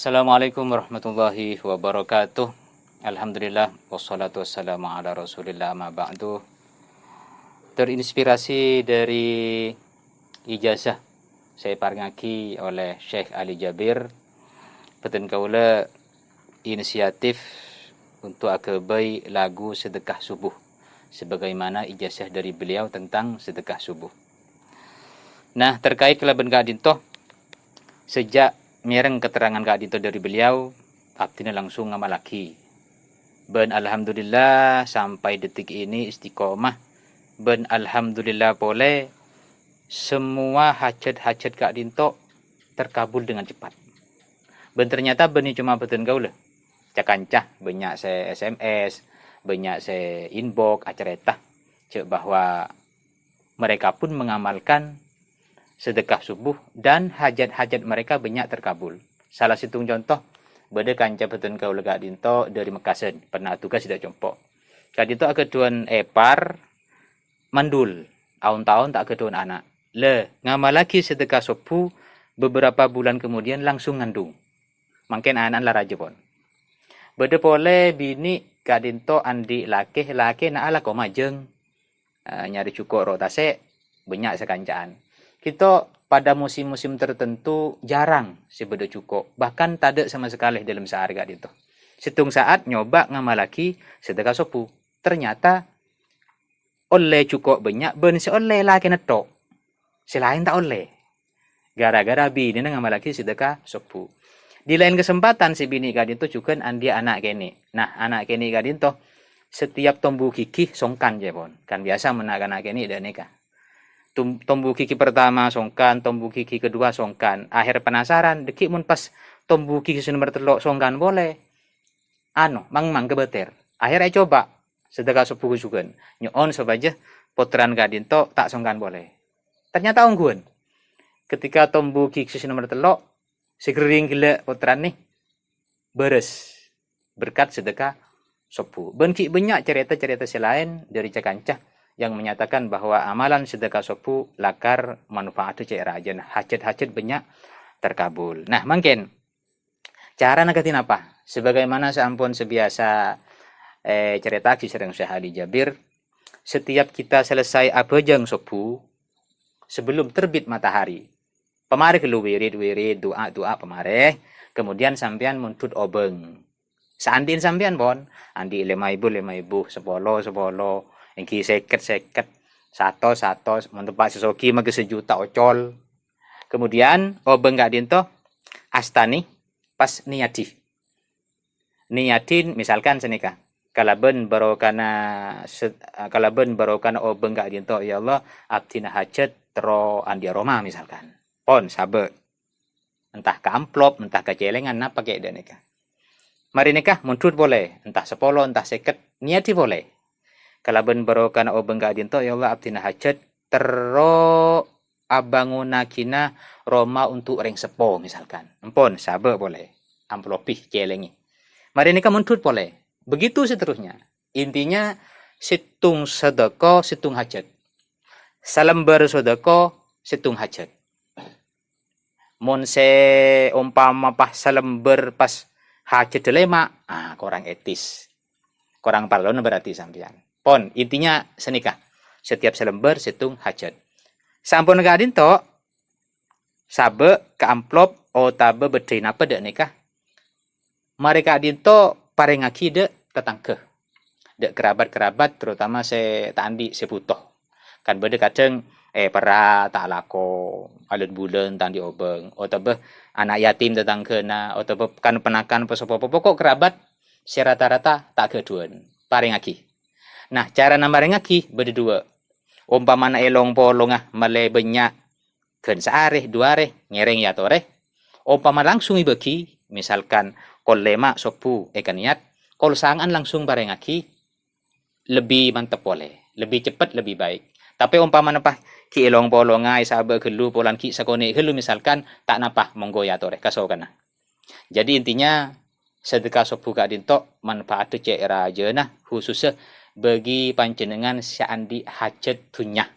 Assalamualaikum warahmatullahi wabarakatuh. Alhamdulillah wassalatu wassalamu ala Rasulillah ma ba'du. Terinspirasi dari ijazah saya parengaki oleh Syekh Ali Jabir, peten kaula inisiatif untuk akabai lagu sedekah subuh sebagaimana ijazah dari beliau tentang sedekah subuh. Nah, terkait kelaban Kak Dinto, sejak mireng keterangan Kak Dinto dari beliau, abdina langsung ngamalaki. Ben alhamdulillah sampai detik ini istiqomah. Ben alhamdulillah boleh semua hajat-hajat Kak Dinto terkabul dengan cepat. Ben ternyata beni cuma beten gaul. Cakancah banyak saya SMS, banyak saya inbox acareta cek bahwa mereka pun mengamalkan sedekah subuh dan hajat-hajat mereka banyak terkabul. Salah satu contoh, beda kanca beten kaula Kak Dinto dari Mekasen, pernah tugas tidak compok. Kak Dinto akeduan epar mandul, tahun-tahun tak akeduan anak. Ngamal lagi sedekah subuh, beberapa bulan kemudian langsung ngandung. Mungkin anak lah raja pon. Beda pole bini Kak Dinto andi laki na ala ko majeng. Nyari cukup rotase banyak sekancaan. Kita pada musim-musim tertentu jarang si beda cukup. Bahkan tak ada sama sekali dalam sehari Kak Dinto. Setung saat nyoba ngamal lagi sedekah subuh. Ternyata oleh cukup banyak ben si oleh lagi netok. Si lain tak oleh. Gara-gara bini ngamal lagi sedekah subuh. Di lain kesempatan si bini Kak Dinto juga andi anak kene. Nah, anak kene Kak Dinto setiap tumbuh gigi songkan je pon. Kan biasa menak anak kene dan nikah. Tumbuh gigi pertama songkan, tumbuh gigi kedua songkan. Akhir penasaran, deki mun pas tumbuh gigi nomor telok songkan boleh. Mang kebeter. Akhirnya coba sedekah subuh juga. Nyon sabaja potran Kak Dinto tak songkan boleh. Ternyata ungguan. Ketika tumbuh gigi nomor telok, segering gila potran nih beres berkat sedekah subuh. Benki banyak cerita-cerita selain dari cakancah yang menyatakan bahwa amalan sedekah subuh lakar manfaat cek rajan hajat-hajat banyak terkabul. Nah, mungkin cara nagatin apa? Sebagaimana seampun sebiasa cerita sering Syekh Ali Jabir, setiap kita selesai abajang subuh sebelum terbit matahari. Pemareh kelu wirid doa pemareh, kemudian sampean muntut obeng. Seandin sampean pon, andi 5.000, 10, engki seket, satu, mentepak sesoki mage sejuta ocol. Kemudian obeng Kak Dinto astani pas niatin misalkan senika. Kalaben barokana obeng Kak Dinto ya Allah abdina hajat tero andi aroma misalkan. Pon sabe. Entah ke amplop, entah ke celengan apa kayak dan nikah. Mari nikah muntut boleh, entah 10, entah 50, niati boleh. Kalaben barokan obeng Kak Dinto ya Allah abdina hajat tero abanguna kina Roma untuk reng sepo misalkan. Empon sabe boleh. Amplopih celengi. Mari nikah muntut boleh. Begitu seterusnya. Intinya situng sedekah, situng hajat. Salembar sedekah, situng hajat. Mun se umpama pas salembar pas hajat dilema, kurang etis. Kurang parlon berarti sampean. Pon, intinya senikah. Setiap selembar situng hajat. Sampun Kak Dinto sabe ke amplop tabe bedain apa dek nikah. Mari Kak Dinto parengaki dek tetangke. Dek kerabat-kerabat terutama se tandi se butuh. Kan bede kadang para tak lako alun bulan tandi obeng. Tabe anak yatim tetanggena, tabe kan penakan pesopo pokok kerabat se rata-rata tak keduan. Parengaki. Nah, cara namarengaki beda dua. Umpamana elong polongah male banyak gen seareh dua areh ngereng ya toreh. Umpama langsung ibeki, misalkan kol lema sopu niat, kol sangan langsung barengaki lebih mantep boleh, lebih cepat lebih baik. Tapi umpama napah ki elong polongai sabe gelu polan ki sakone gelu misalkan tak napah monggo ya toreh kasokana. Jadi intinya sedekah subuh Kak Dinto manfaat cek raja nah khususnya bagi panjenengan seandi hajat dunya.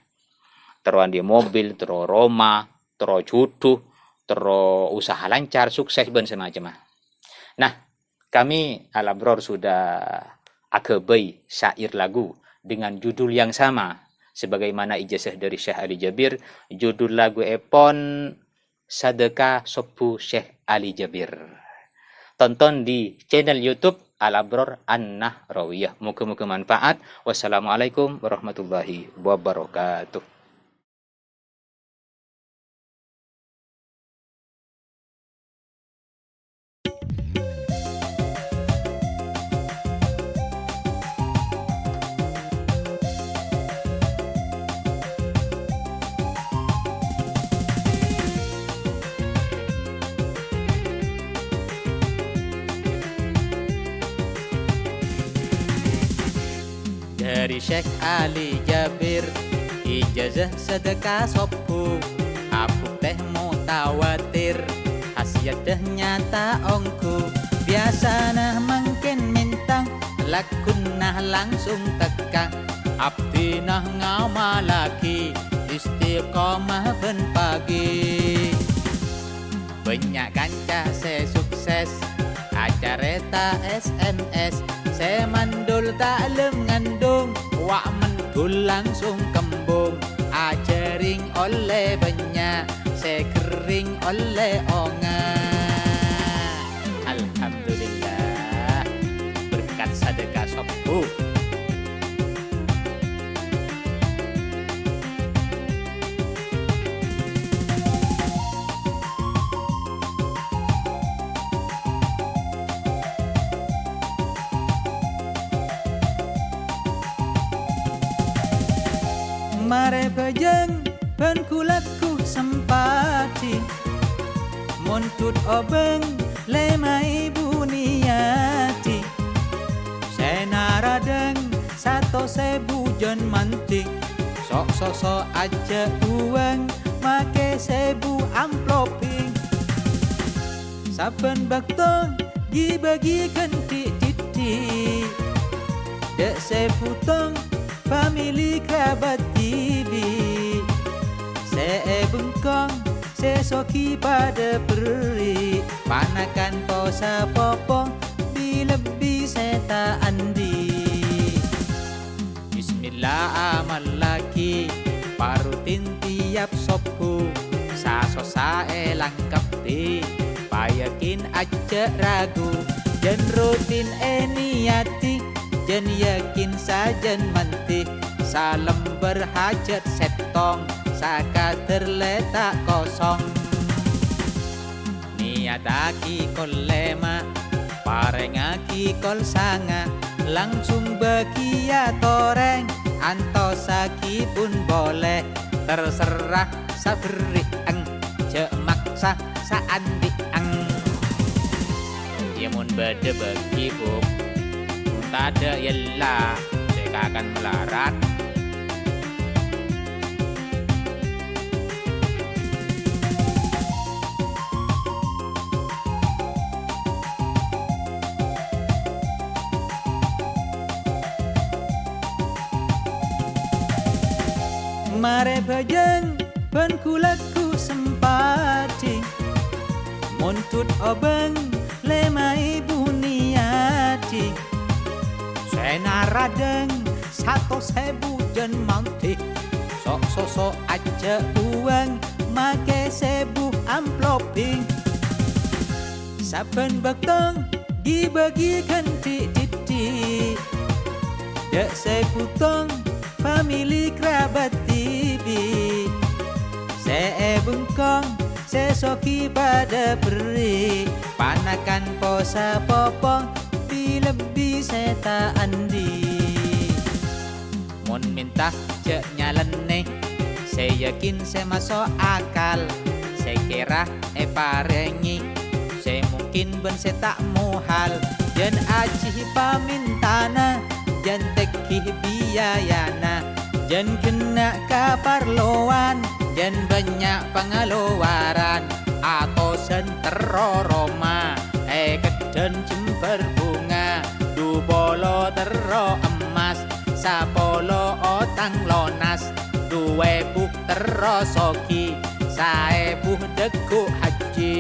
Terus andi mobil, terus Roma, terus jodoh, terus usaha lancar, sukses ben semacam. Nah, kami Al-Abror sudah akebai syair lagu dengan judul yang sama sebagaimana ijazah dari Syekh Ali Jabir. Judul lagu epon Sedekah Sopu Syekh Ali Jabir. Tonton di channel YouTube Al-Abror An-Nahrawiyah. Muka-muka manfaat. Wassalamualaikum warahmatullahi wabarakatuh. Dari Syekh Ali Jabir, ijazah sedekah sopu, aku teh mutawatir, hasiadah nyata ongku, biasana mungkin mintang, lakunah langsung teka, abdinah ngamalaki, istiqomah ben pagi. Banyak kanca se sukses, acareta SMS, se mandul tak lem ngandung, wak mendul langsung kembung, ajaring oleh banyak, se kering oleh onga. Alhamdulillah, berkat sedekah sopu. Mare bajang ben kulaku sempati, muntut obeng lemai buniati, senaradeng satu sebu jon manti, sok aja uang make sebu amploping, saben bakto dibagikan titik, dek sebu tong family kerabat tibi, se bengkong se soki pada peri, panakan posa popong lebih seta andi. Bismillah amal laki parutin tiap sopu, saso sae langkap di, payakin aja ragu, jen rutin niati, jen yakin sajen mantih, salam berhajat setong, saka terletak kosong. Niataki kol lema, parengaki kol sanga, langsung bagia toreng, antosaki pun boleh, terserah sabri ang, je maksa saandi ang. Yamun bade bagi buk, tak ada ialah mereka akan melarat. Mare bajang ben kulaku sempati, muntut obeng lemai buniati, senaradeng satu sebu jen manti, sok aja uang make sebu amploping, saben baktong dibagikan titik, dek sebu tong family kerabat tibi, se bengkong se soki pada peri, panakan posa popong lebih seta andi. Mun minta cek nyalene, saya yakin saya masuk akal, saya kira parengi, saya mungkin ben saya tak muhal, jen aji pamintana, jen tekih biayana, jen kena kaparloan, jen banyak pengeluaran, atau sentero Roma, keden jember bunga, dubolo tero emas, sapolo otang lonas, duwe buh tero soki, sae buh deku haji.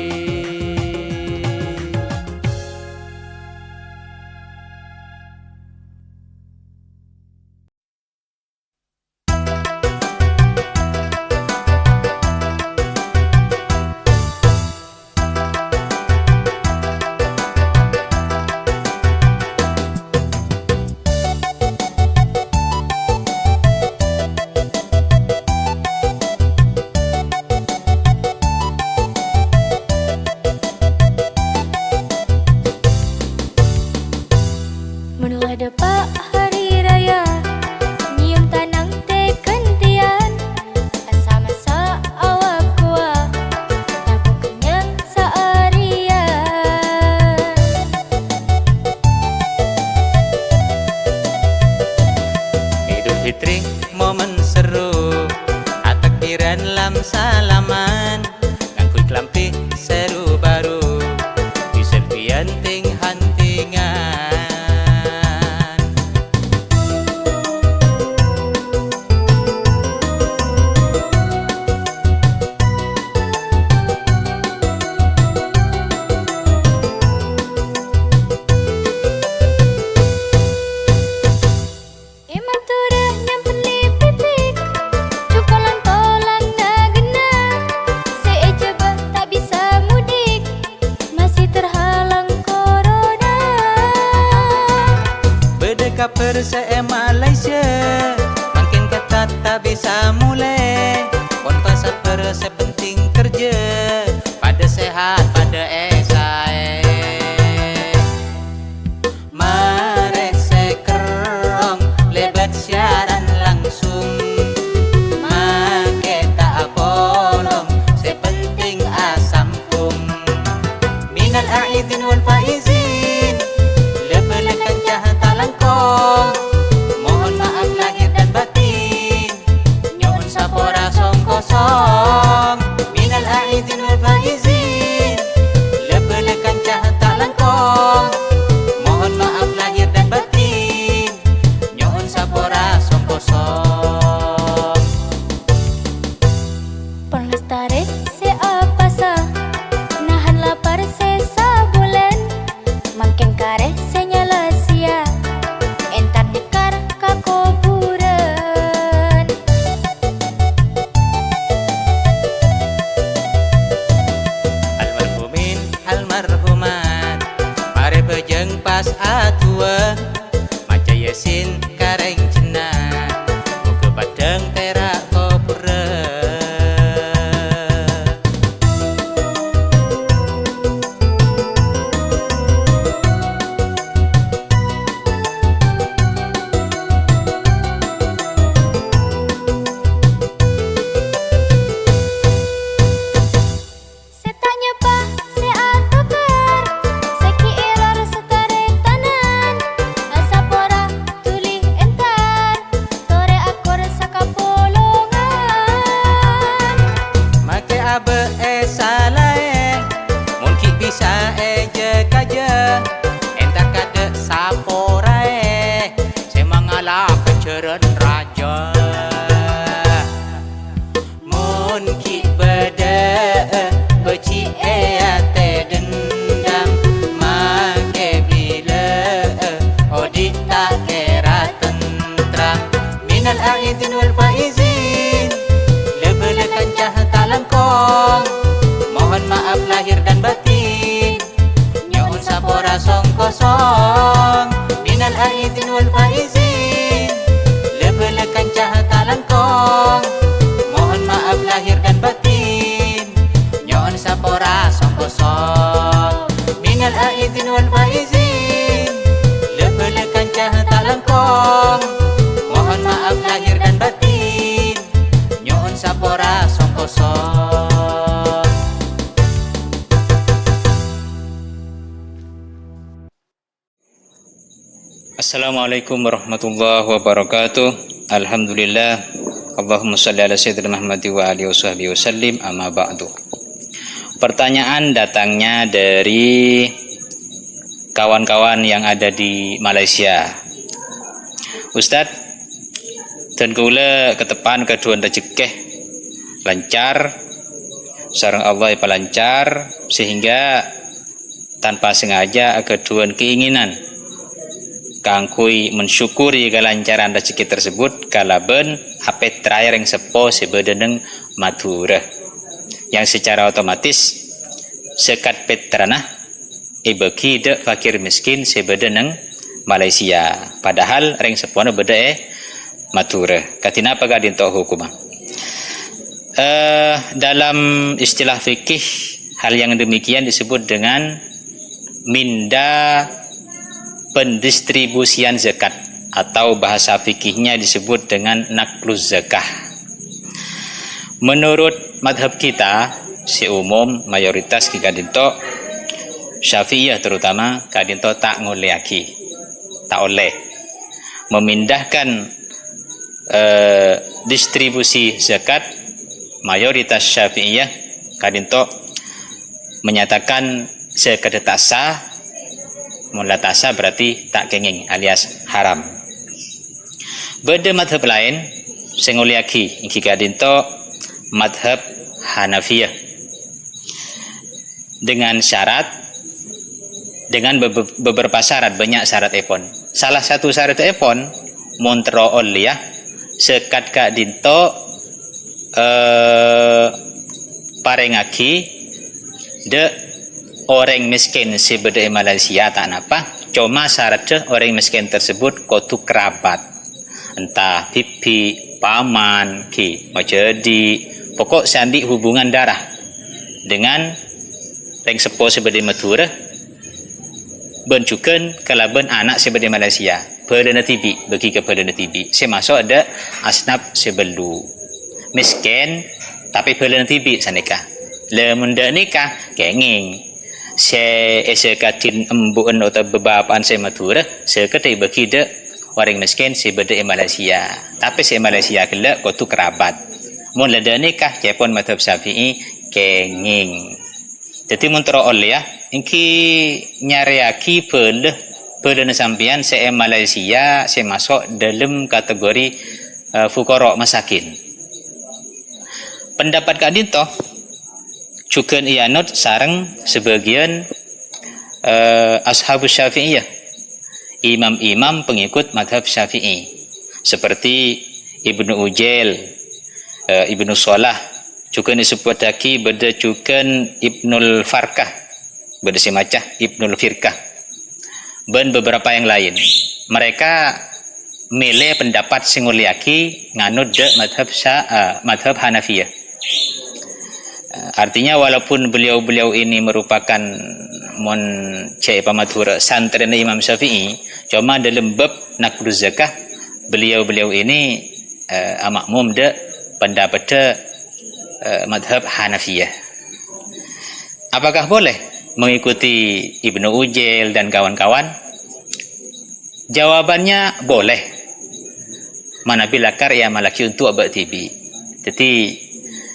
Fitri momen seru atakbiran lam salaman ngangkut klampi seru baru di selfiean ting hantingan. Perse Malaysia makin ketat tak bisa mulai. Pon pasal perse penting kerja pada sehat pada esai. Mari sekerong lebat siaran langsung. Make tak apolong sepenting asampung. Minal aidin wal faizin lebelekan jahat talangkong. Mohon maaf lahir dan batin. Nyuhun sapora song kosong. Minal aidin wal faizin lebelekan jahat talangkong. Mohon maaf lahir dan batin. Nyuhun sapora song kosong. Pelestari seapa sa nahan lapar sesa bulan makin kare senyala sia entar dekar ka kuburan. Almarhumin almarhumat mari bejeng pas atua maca yasin kareng cenah muga padang terak kopura. Setanya pa se atukar seki error setare tanan asapora tuli entar tore akor sakapolongan. Make abe salae mungkin bisa je kaja entar kade saporae semangala keceren raja. Mungkin beda beci ate dendam make bila odi tak kira tentram. Minal aidin wal faizin lebelekan jahat talangkong. Mohon maaf lahir dan batin. Nyuhun sapora song kosong. Minal aidin wal faizin lebelekan jahat talangkong. Mohon maaf lahir dan batin. Nyuhun sapora song kosong. Minal aidin wal faizin lebelekan jahat talangkong. Mohon maaf lahir dan batin. Nyuhun sapora song kosong. Assalamualaikum warahmatullahi wabarakatuh. Alhamdulillah. Allahumma shalli ala sayyidina Muhammad wa alihi washabbihi wasallim. Amma ba'du. Pertanyaan datangnya dari kawan-kawan yang ada di Malaysia. Ustadz, dan kula ketepan keduan rezeki lancar, sareng Allah lancar, sehingga tanpa sengaja keduan keinginan kangkui mensyukuri kelancaran rezeki tersebut kalaben ape terakhir yang sepo sebedeneng Madura yang secara otomatis sekat petrana ibeki de fakir miskin sebedeneng Malaysia padahal ring sepona beda Madura katina apa gadin to hukumah dalam istilah fikih hal yang demikian disebut dengan minda pendistribusian zakat atau bahasa fikihnya disebut dengan nakluz zakah. Menurut madhab kita si umum mayoritas kadinto Syafi'iyah terutama kadinto tak ngoleaki tak oleh memindahkan distribusi zakat mayoritas Syafi'iyah kadinto menyatakan zakat tak sah. Mula tak sah berarti tak kenging alias haram. Beda madhab lain senguliaki iki kadinto madhab Hanafiyah dengan beberapa syarat, banyak syarat epon. Salah satu syarat epon montrool ya sekat kadinto parengaki de orang miskin sebeda Malaysia tak napa, cuma syaratnya orang miskin tersebut kotu kerabat, entah pipi, paman, jadi pokok sandi hubungan darah dengan peng sepo sebeda Madura, bencukan kalaban anak sebeda Malaysia, perdana tibi bagi ke perdana tibi. Saya masuk ada asnaf sebelu miskin tapi perdana tibi sanika. Lemunda nikah kenging saya katin embuan atau bebapaan saya Madura saya ketai bagi de orang miskin sebeda Malaysia, tapi saya Malaysia kelak kotu kerabat. Mun lada nikah cepon madhab Syafi'i kenging. Jadi mun terol ya, ingki nyariaki peleh sampian saya Malaysia saya masuk dalam kategori fuqara masakin. Pendapat kadito cukan ianot sareng sebagian ashabus Syafi'iyah, imam-imam pengikut madhab Syafi'i seperti Ibnu Ujail, Ibnu Salah, cukan disebut lagi beda cukan Ibnul Farkah, beda semacam Ibnul Firkah, dan beberapa yang lain. Mereka milih pendapat singuliaki nganut de madhab Hanafiyah. Artinya walaupun beliau-beliau ini merupakan Madura santren Imam Syafi'i, cuma dalam bab nakduz zakah beliau-beliau ini makmum de pendapat madhab Hanafiyah. Apakah boleh mengikuti Ibnu Ujail dan kawan-kawan? Jawabannya boleh. Manabila karya malaki untuk abad tibi. Jadi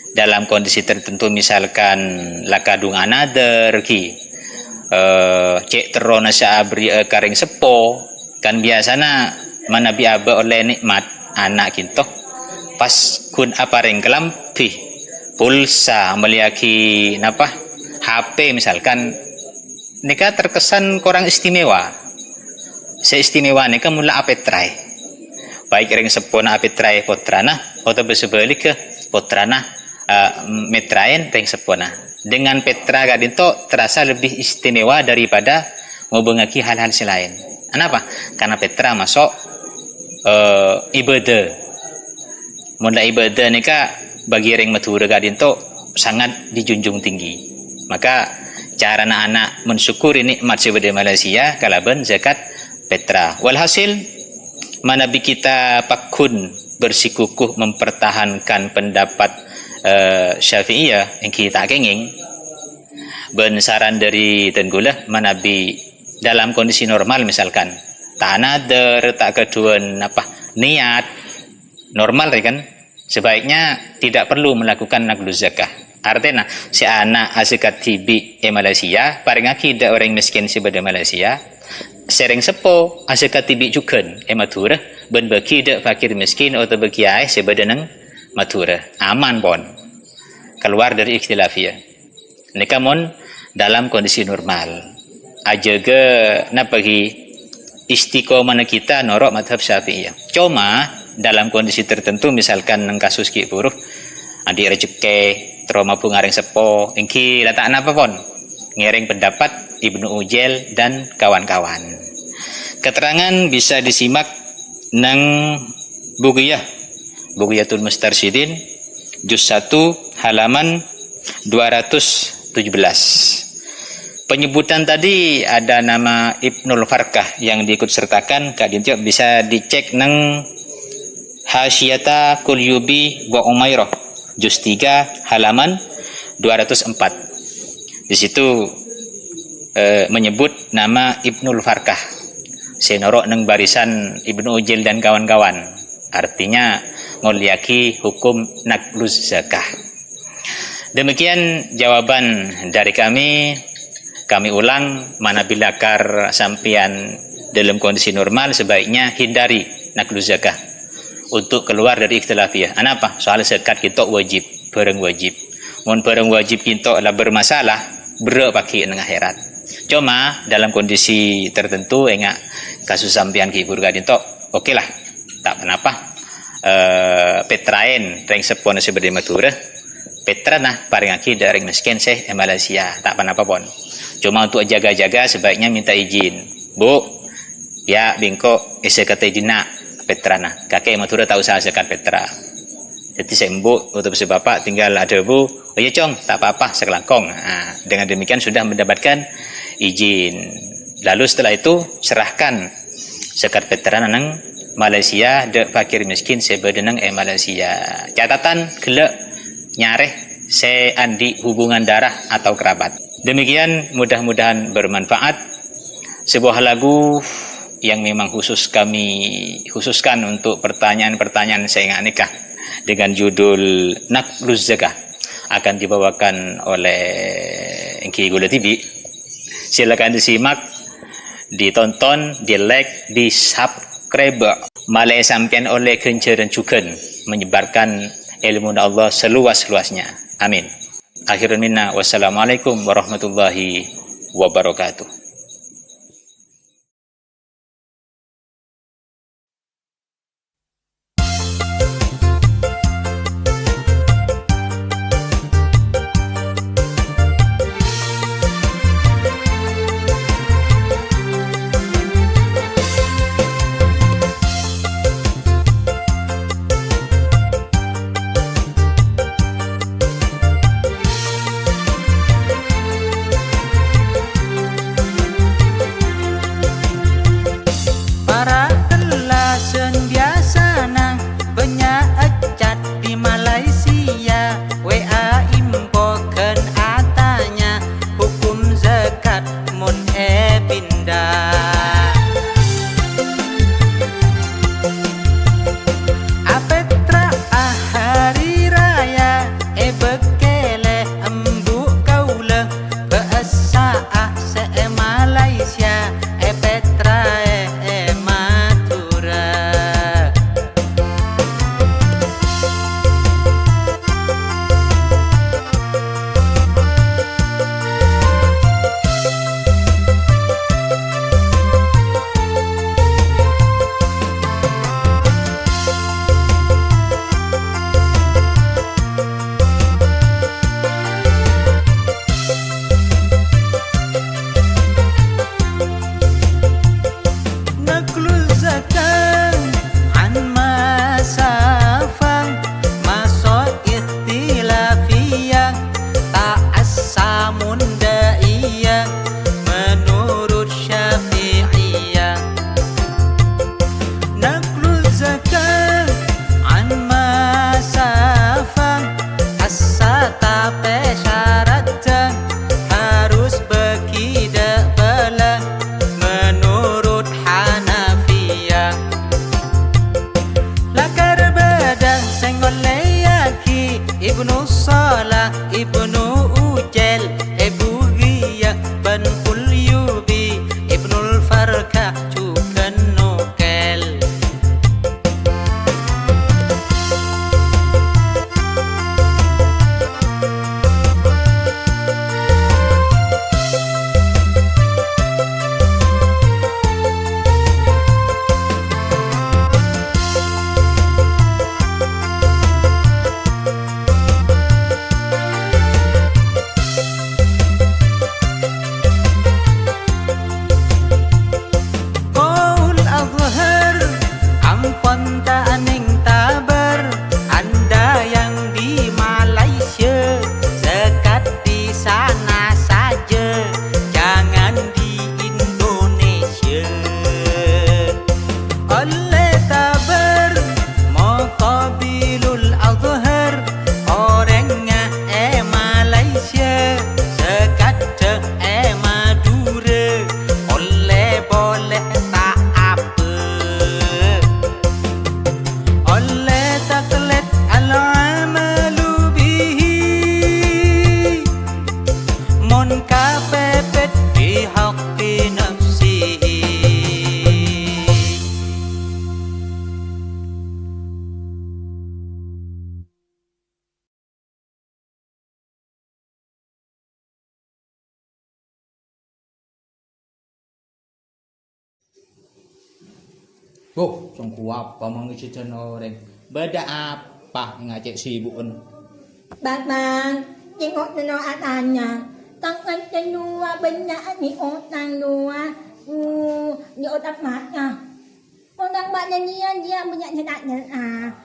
dalam kondisi tertentu misalkan lakadung another cek terona saabri karing sepo kan biasana manabi aba oleh nikmat anak kinto pas kun apareng kelampi pulsa meliaki napa HP misalkan nika terkesan kurang istimewa. Seistimewa nika mula apetrai baik ring sepona apetrai potrana atau bersebalik ke potrana metrain peng sepona. Dengan Petra kadinto terasa lebih istimewa daripada ngobengaki hal-hal selain. Kenapa? Karena Petra masuk ibadah. Mula ibadah nika bagi ring Madura kadinto sangat dijunjung tinggi. Maka cara anak-anak mensyukuri nikmat sebeda Malaysia kalaban zakat Petra. Walhasil manabi kita pakun bersikukuh mempertahankan pendapat Syafi'iyah yang kita kenging bensaran dari tenggulah manabi dalam kondisi normal misalkan tak nader tak keduan niat normal kan sebaiknya tidak perlu melakukan nakduz zakah. Artinya si anak asikat tibi Malaysia paling akidah orang miskin sebeda Malaysia sering sepo asikat tibi cukan Madura ben bagi dak fakir miskin atau bagi ai sebeda nang Madura aman pon keluar dari ikhtilafiyah. Nika mon dalam kondisi normal aja ke napagi istiqomah kita norok madhab Syafi'iyah. Cuma dalam kondisi tertentu misalkan nang kasus ki buruh adik rezeki trauma bungaring sepo engki letak napa pon ngiring pendapat Ibnu Ujail dan kawan-kawan. Keterangan bisa disimak nang Bugiyatul Mustarsyidin juz 1 halaman 217. Penyebutan tadi ada nama Ibnul Farkah yang diikut sertakan kadintiok bisa dicek nang Hasyata Kulyubi wa Umairah juz 3 halaman 204. Di situ menyebut nama Ibnul Farkah. Senorok nang barisan Ibnu Ujail dan kawan-kawan. Artinya ngoliaki hukum nakluz zakah. Demikian jawaban dari kami. Kami ulang, manabila kar sampian dalam kondisi normal sebaiknya hindari nakluz zakah untuk keluar dari ikhtilafiyah. Kenapa? Soal zakat kita wajib, barang wajib. Mun barang wajib kita lah bermasalah, pakai nang akhirat. Cuma dalam kondisi tertentu enggak kasus sampian kibur gadin tok, oke lah, tak kenapa. Petrain ring sepon seperti matura. Petra nah paringaki dari miskin Malaysia, tak apa pun. Cuma untuk jaga-jaga sebaiknya minta izin. Bu, ya bingko isi kata izin nak Petra nah. Kakek matura tahu saya sekat Petra. Jadi saya mbok untuk si bapak tinggal ada bu. Oh iya cong, tak apa-apa sekelangkong. Nah, dengan demikian sudah mendapatkan izin. Lalu setelah itu serahkan sekat Petra nang Malaysia de fakir miskin sebedenang Malaysia. Catatan gelak nyareh andi hubungan darah atau kerabat. Demikian mudah-mudahan bermanfaat. Sebuah lagu yang memang kami khususkan untuk pertanyaan-pertanyaan saya nikah dengan judul Nakluz Zakah akan dibawakan oleh Engki Gula TV. Silakan disimak, ditonton, di like, di subscribe. Malai sampian oleh kencer dan cuken menyebarkan ilmu Allah seluas-luasnya. Amin. Akhirun minna, wassalamualaikum warahmatullahi wabarakatuh. ولا تقلت العمل به منكففت في حق نفسه. Oh, sangku apa mengisi orang? Beda apa ngajak sibukan? Bang, tengok anaknya. Tangan kedua banyak ni orang dua. Ni orang maknya. Orang maknya dia banyak nyenak.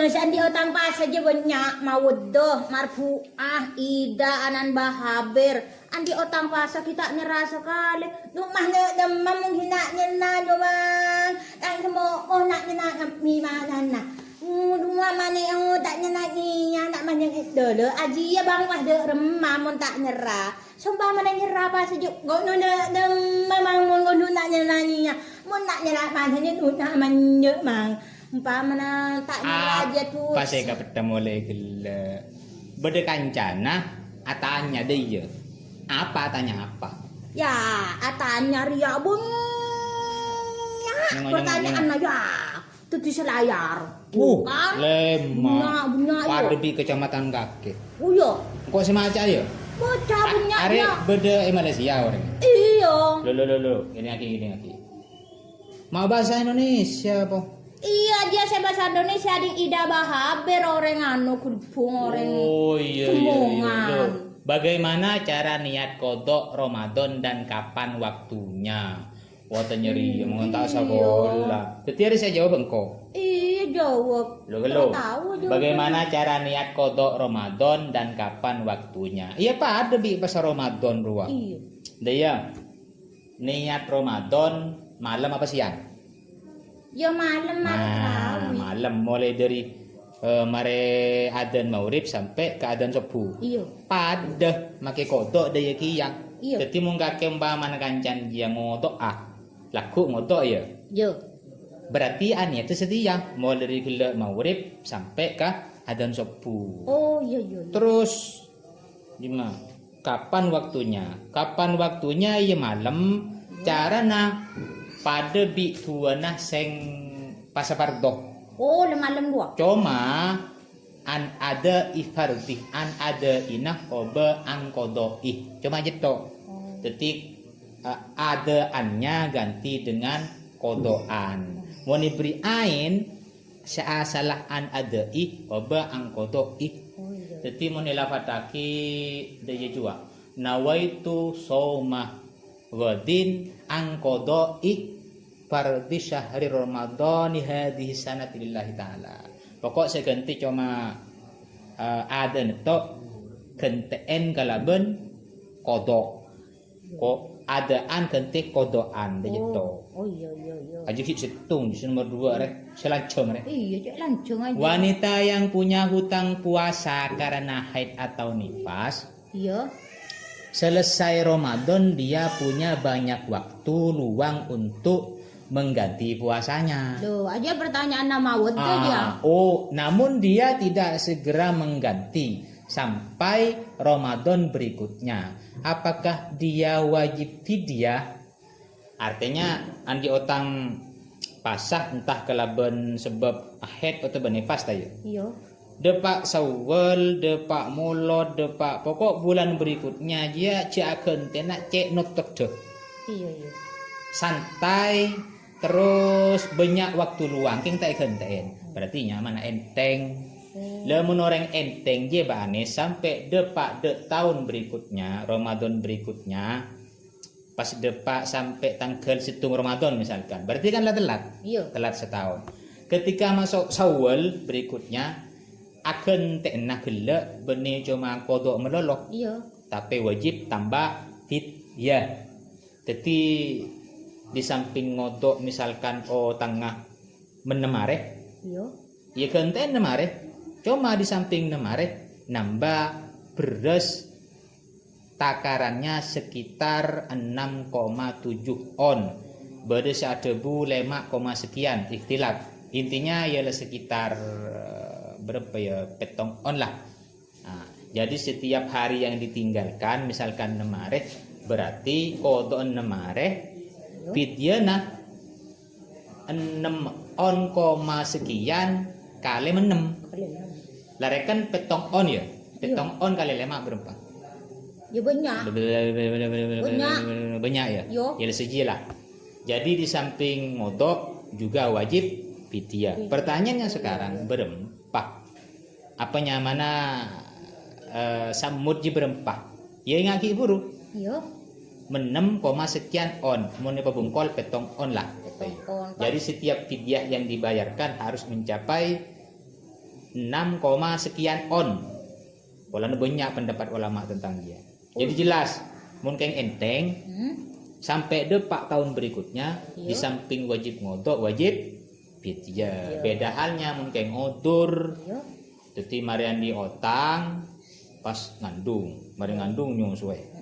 Sandi orang pas saja banyak mawuddoh, marfu'ah, ida, anan bahabir. Andi otang pasa kita ngerasa kali rumah na mungkin nak nyena doang tak semua nak nyena mi mana na rumah mana yang tak nyena ni nak mana dulu aji ya bang mah de remah mun tak nyerah sumpah mana nyerah pas sejuk gono de memang mun gono nak nyena ni mun nak nyerah mana ni nak manje mang umpah mana tak nyerah aja tu pas saya ketemu lagi beda kancana atanya dia. Apa tanya apa? Ya, tanya Ria bun. Ya, pertanyaan aja. Itu di selayar. Bukan? Lemah. Bunga Pada di kecamatan Kakek. Oh iya. Kok semacam ya? Bocah punya Are ya. beda Malaysia orang. Iya. Lo. Ini lagi. Mau bahasa Indonesia po? Iya, dia saya bahasa Indonesia di Ida Bahaber orang anu kudupung orang. Oh iya. Tumongan. Bagaimana cara niat kodok Ramadan dan kapan waktunya? Wah nyeri, mengontak sekolah. Jadi hari saya jawab engkau. Iya jawab. Lo. Tahu jawab. Bagaimana cara niat kodok Ramadan dan kapan waktunya? Iya pak ada di pasar Ramadan ruang. Iya. Dia niat Ramadan malam apa siang? Ya malam tahu. Malam mulai dari mare adzan maghrib sampai ke adzan subuh. Iya. Pada make kodok daya kiyak. Iya. Dadi mung kakek umpamane kancan dia ngotok laku ngotok ya. Iya. Berarti ane itu setia mulai dari gelak maghrib sampai ke adzan subuh. Oh iya. Terus gimana? Kapan waktunya? Kapan waktunya ya malam. Carana pada bi tuana seng pasapardo. Oh, malam dua. Cuma an ada ifardi, an ada inah oba an kodoi. Cuma gitu. Detik ada annya ganti dengan kodoan. Mau diberi ain salah an ada i oba an kodoi. Detik mau nilafataki daya jua. Nawaitu soma wadin an kodoi. Fardhi syahri Ramadhani hadhihi sanati lillahi ta'ala. Pokok saya ganti cuma ada netok genteen kalaben kodok. Kok adaan ganti kodokan begitu. Oh iya. Aja hit setung di nomor 2 rek. Selancong rek. Iya, cek lancung aja. Wanita yang punya hutang puasa karena haid atau nifas. Iya. Selesai Ramadan dia punya banyak waktu luang untuk mengganti puasanya. Loh, aja pertanyaan nama wud dia. Oh, namun dia tidak segera mengganti sampai Ramadan berikutnya. Apakah dia wajib fidyah? Artinya andi otang pasah entah kelaben sebab haid atau benefas tayo. Iya. Depak Sawal, depak Mulod, depak pokok bulan berikutnya dia cek akan tenak cek notok deh. Iya. Santai terus banyak waktu luang king tak genten. Berarti mana enteng. Lamun orang enteng je bane sampai depak tahun berikutnya, Ramadan berikutnya. Pas depak sampai tanggal 1 Ramadan misalkan. Berarti kan telat. Iya. Telat setahun. Ketika masuk Syawal berikutnya akan tenah gelak benih cuma kodok melolok. Iya. Tapi wajib tambah fidyah. Jadi di samping ngodok misalkan tengah menemare. Iya. Ya kenten nemare. Cuma di samping nemare nambah beras takarannya sekitar 6,7 on. Beras debu 5, sekian ikhtilaf. Intinya ialah sekitar berapa ya, petong on lah. Nah, jadi setiap hari yang ditinggalkan misalkan 6 hari, berarti kodok 6 hari fidyana 6 on koma sekian kali 6. Larekan petong on ya. Petong on kali 5 berapa? Ya banyak. Banyak ya. Yo. Ya sejilah. Jadi di samping ngodok juga wajib fidyah. Pertanyaannya sekarang berempah. Apanya mana samud ji berempah? Ya ngaki buru. Yo. Menem koma sekian on. Mun pebungkol petong on lah. On. Jadi setiap fidyah yang dibayarkan harus mencapai 6, sekian on. Pola banyak pendapat ulama tentang dia. Jadi jelas, mungkin enteng sampai depak tahun berikutnya di samping wajib ngodok wajib fidyah. Beda halnya mungkin odur, jadi marian di otang pas ngandung, mari ngandung nyusuai.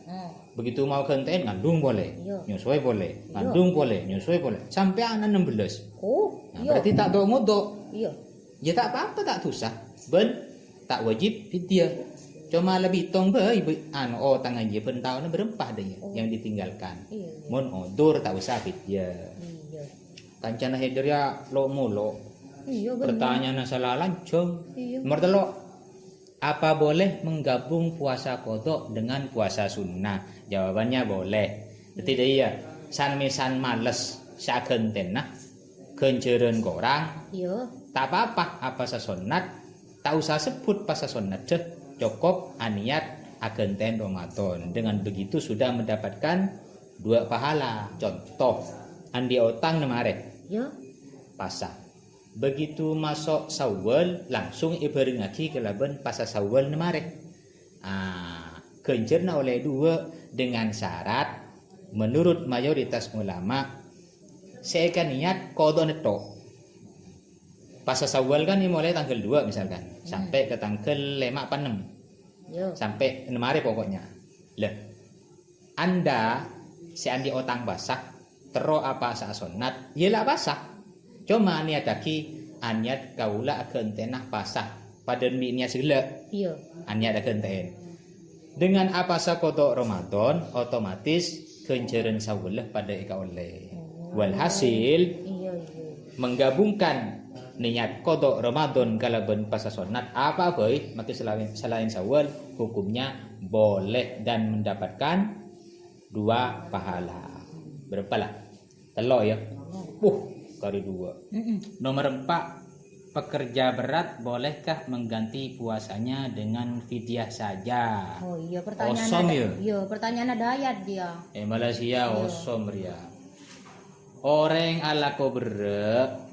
Begitu mau kenten ngandung boleh, nyusuai boleh, ngandung boleh, nyusuai boleh, sampai anak 16. Nah, berarti tak do ngodok. Ya tak apa-apa, tak tusah. Ben tak wajib fidyah. Cuma lebih tong tangan je pen tahun berempah deh yang ditinggalkan. Mun odur tak usah fidyah. Kancana hederya lo mulo. Pertanyaan salah lancung. Nomor 3. Apa boleh menggabung puasa kodok dengan puasa sunnah? Jawabannya boleh. Tidak iya. San misan males sakenten nah kenceren korang. Tak apa-apa apa sasonat. Tak usah sebut pas sasonat deh. Cukup aniat agenten Ramadan. Dengan begitu sudah mendapatkan 2 pahala. Contoh andi otang nemare pasah. Begitu masuk Syawal langsung ibaring lagi kelaban pasah Syawal nemare. Kencerna oleh 2 dengan syarat menurut mayoritas ulama saya kan niat kodok netok. Pasah Syawal kan dimulai tanggal 2 misalkan sampai ke tanggal 5 apa 6. Sampai 6 hari pokoknya. Lah. Anda si andi otang basah tero apa sa sunat, yelah basah. Cuma niat lagi aniat kaula akan tenah pasah pada niat segala. Aniat akan ten. Dengan apa sa kodok Ramadan otomatis kenceren Syawal pada ika oleh. Walhasil menggabungkan niat kodok Ramadan kalaban pasal sunat apa baik maka selain Syawal hukumnya boleh dan mendapatkan 2 pahala. Berapa lah? Telok ya. Kali 2. Nomor 4, pekerja berat bolehkah mengganti puasanya dengan fidyah saja? Pertanyaan Osom ada. ya. Pertanyaan ada ayat dia. Malaysia osom ria. Orang ala ko berat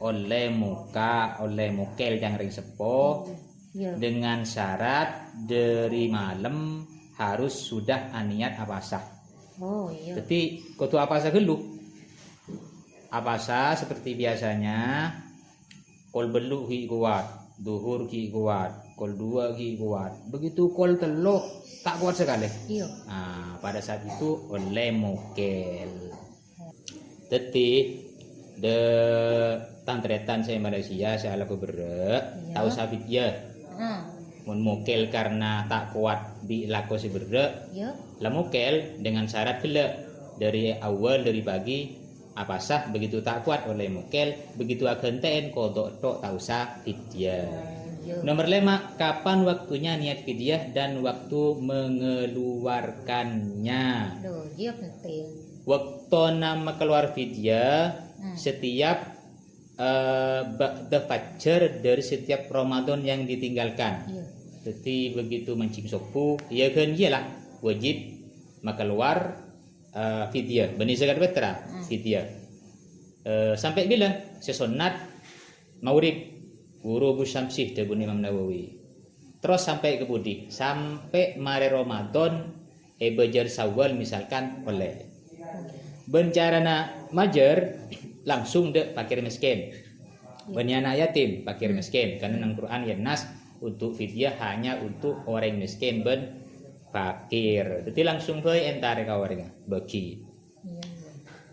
oleh muka oleh mukel yang ring sepo dengan syarat dari malam harus sudah aniat apasah. Jadi kutu apasah gelu. Apasah seperti biasanya kol belu ki kuat, duhur ki kuat, kol 2 ki kuat. Begitu kol teluk tak kuat sekali. Pada saat itu oleh mukel. Jadi de tantretan saya Malaysia saya ala berat tahu sabit ya mun mukel karena tak kuat di lako si berat lah mukel dengan syarat gila dari awal dari pagi apa sah begitu tak kuat oleh mukel begitu agenten kodok tok tak usah fidyah. Nomor 5, kapan waktunya niat fidyah dan waktu mengeluarkannya? Dia penting. Waktu nama keluar fidyah setiap ba'da fajar dari setiap Ramadan yang ditinggalkan. Jadi begitu mancing sopu, ya kan iyalah wajib maka keluar fidyah. Bani zakat betra fidyah. Sampai bila sesonat maghrib guru Syamsih debun Imam Nawawi. Terus sampai ke budi sampai mare Ramadan bejar Syawal misalkan oleh bencarana majer langsung dek pakir miskin. Bani anak yatim pakir miskin karena nang Quran ya nas untuk fidyah hanya untuk orang miskin ben fakir. Jadi langsung ke entare ka warga bagi.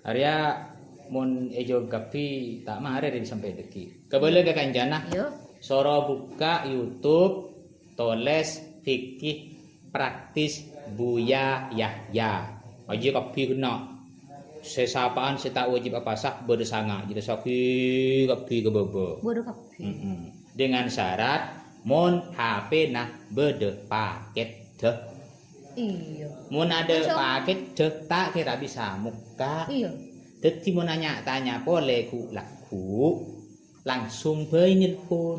Arya mun ejo gapi tak mare dari sampai deki. Kebele ke kanjana. Yo. Soro buka YouTube tulis fikih praktis Buya Yahya. Wajib kapi kena. Sesapaan saya tak wajib apa sah berdesanga. Jadi kapi ke bebo. Bodoh kapi. Dengan syarat mun HP nah bede paket deh. Iya. Mun ada paket deh tak kira bisa muka. Iya. Jadi mau tanya boleh ku laku langsung bayi nelpon.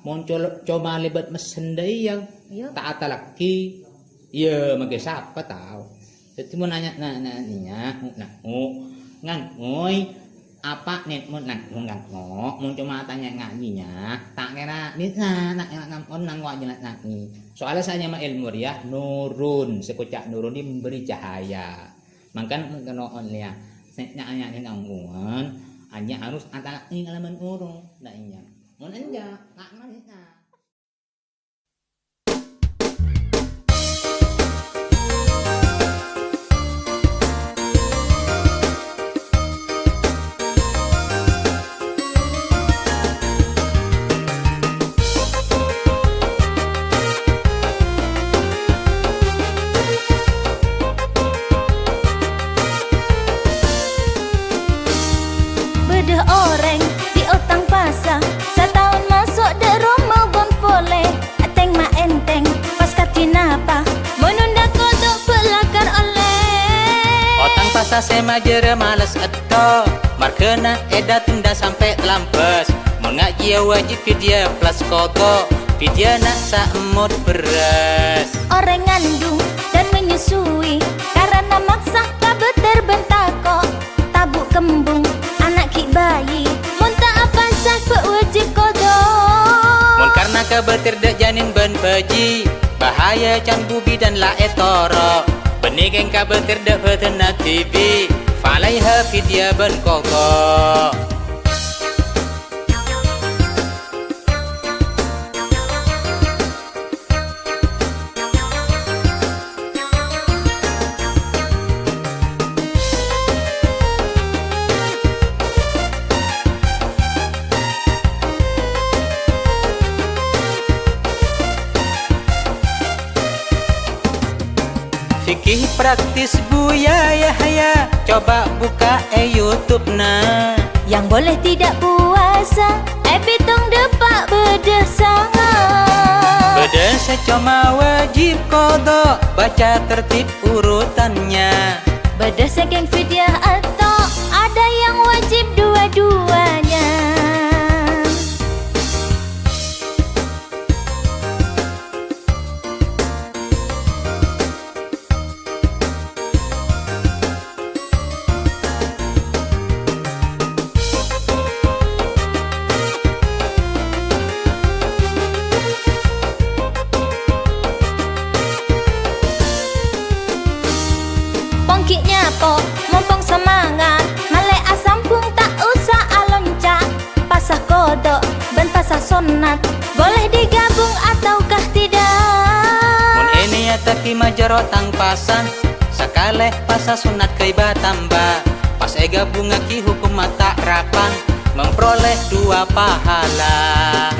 Mau coba lebat mesin deh yang Iya. tak ada lagi. Iya, magai siapa tahu. Jadi mau nanya ngoi apa nih mau mau cuma tanya ngajinya tak kira bisa nak nang wajib nangi. Soalnya saya mah ilmu ya nurun sekocak nurun ini memberi cahaya. Makan mengkeno onnya nanya ngangguan hanya harus antara ini alaman urung nak inya. Mau enggak tak mana. Bedah orang di otang pasah setahun masuk de rumah bonpole ateng ma enteng pas katinapa menunda kodok pelakar oleh Otang pasar sema jere males eto markena eda tunda sampai lampes mengaji wajib video plus koko video nak saemut beras orang ngandung dan menyusui karena maksa kabut terbentako tabuk kembung anak ki bayi muntah apa sah wajib kodok mun karena kebetir dek janin ben beji bahaya can bubi dan la etoro benih keng kebetir dek betena TV falaiha video ben koko Fikih praktis Buya Yahya coba buka YouTube nah yang boleh tidak puasa bitong depak berdesa Berdesa cuma wajib kodok baca tertib urutannya berdesa geng fidyah atau ada yang wajib dua-duanya Pongkiknya po, mumpung semangat Malek asam pun tak usah alonca Pasah kodok, ben pasah sunat Boleh digabung ataukah tidak Mun ini ya taki majaro tang pasan Sakaleh pasah sunat kai batamba Pas ega bunga ki hukum mata rapan Memperoleh 2 pahala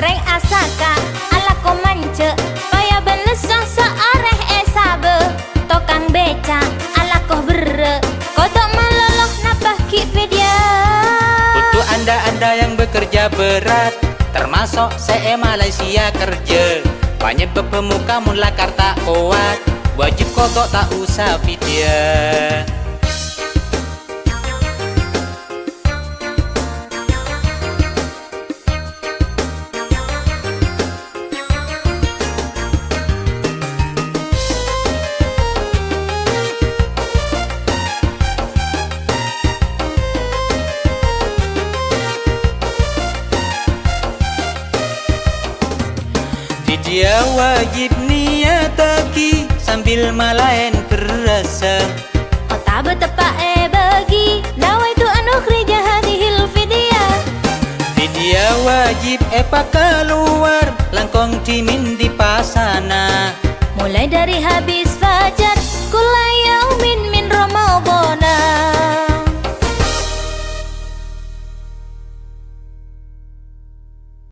Reng asaka, ala komance Paya benesah seareh esabe Tokang beca, ala koh bere Kodok maloloh napah ki vidya Untuk anda-anda yang bekerja berat Termasuk saya Malaysia kerja Banyak pemuka mula karta kuat Wajib kodok tak usah vidya Dia wajib niataki sambil malayan berasa Ota betepak bagi Nawai tu anukhri jahadihil vidya Vidya wajib epa keluar Langkong dimin di pasana Mulai dari habis fajar Kulai